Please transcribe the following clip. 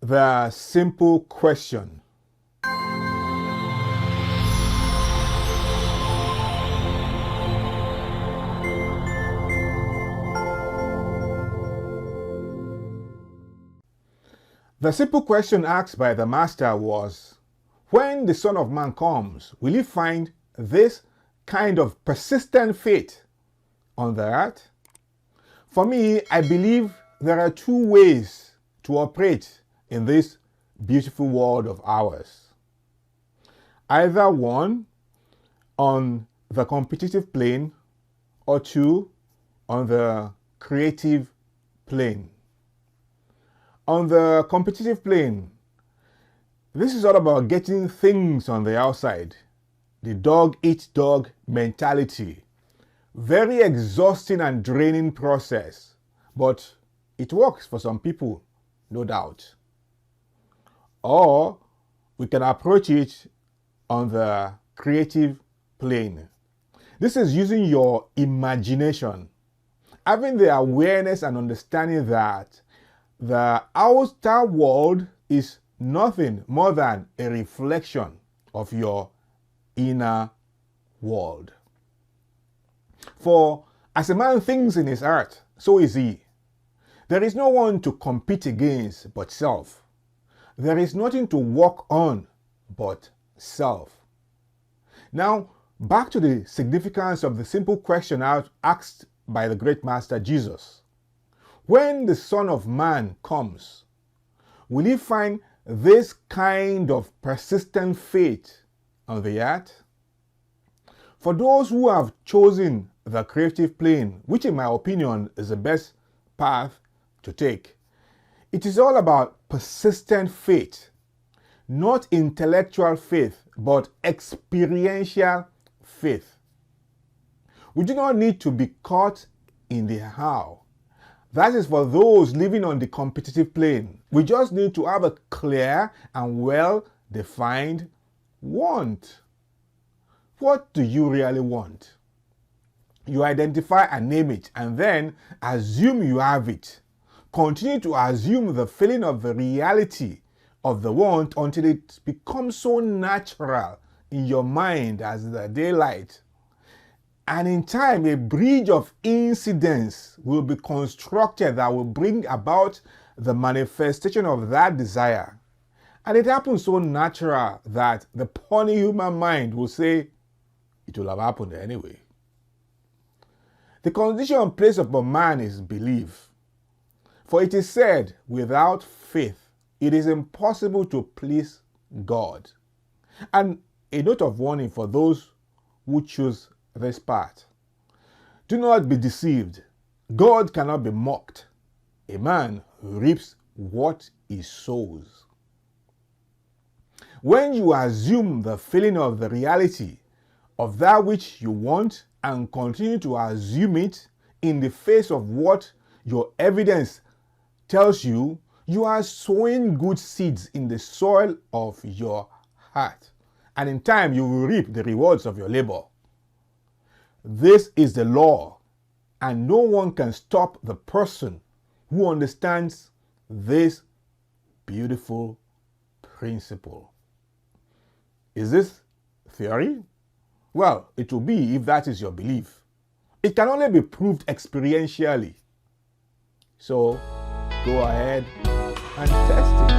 the simple question. The simple question asked by the Master was, when the Son of Man comes, will he find this kind of persistent faith on the earth? For me, I believe there are two ways to operate in this beautiful world of ours. Either one, on the competitive plane, or two, on the creative plane. On the competitive plane, this is all about getting things on the outside. The dog-eat-dog mentality. Very exhausting and draining process, but it works for some people, no doubt. Or we can approach it on the creative plane. This is using your imagination, having the awareness and understanding that the outer world is nothing more than a reflection of your inner world. For as a man thinks in his heart, so is he. There is no one to compete against but self. There is nothing to work on but self. Now, back to the significance of the simple question asked by the great Master Jesus. When the Son of Man comes, will he find this kind of persistent faith on the earth? For those who have chosen the creative plane, which in my opinion is the best path to take, it is all about persistent faith, not intellectual faith, but experiential faith. We do not need to be caught in the how. That is for those living on the competitive plane. We just need to have a clear and well-defined want. What do you really want? You identify and name it, and then assume you have it. Continue to assume the feeling of the reality of the want until it becomes so natural in your mind as the daylight. And in time, a bridge of incidents will be constructed that will bring about the manifestation of that desire. And it happens so natural that the puny human mind will say, it will have happened anyway. The condition placed upon man is belief. For it is said, without faith, it is impossible to please God. And a note of warning for those who choose this path. Do not be deceived. God cannot be mocked. A man reaps what he sows. When you assume the feeling of the reality of that which you want and continue to assume it in the face of what your evidence tells you, you are sowing good seeds in the soil of your heart. And in time, you will reap the rewards of your labor. This is the law, and no one can stop the person who understands this beautiful principle. Is this theory? Well, it will be if that is your belief. It can only be proved experientially. So, go ahead and test it.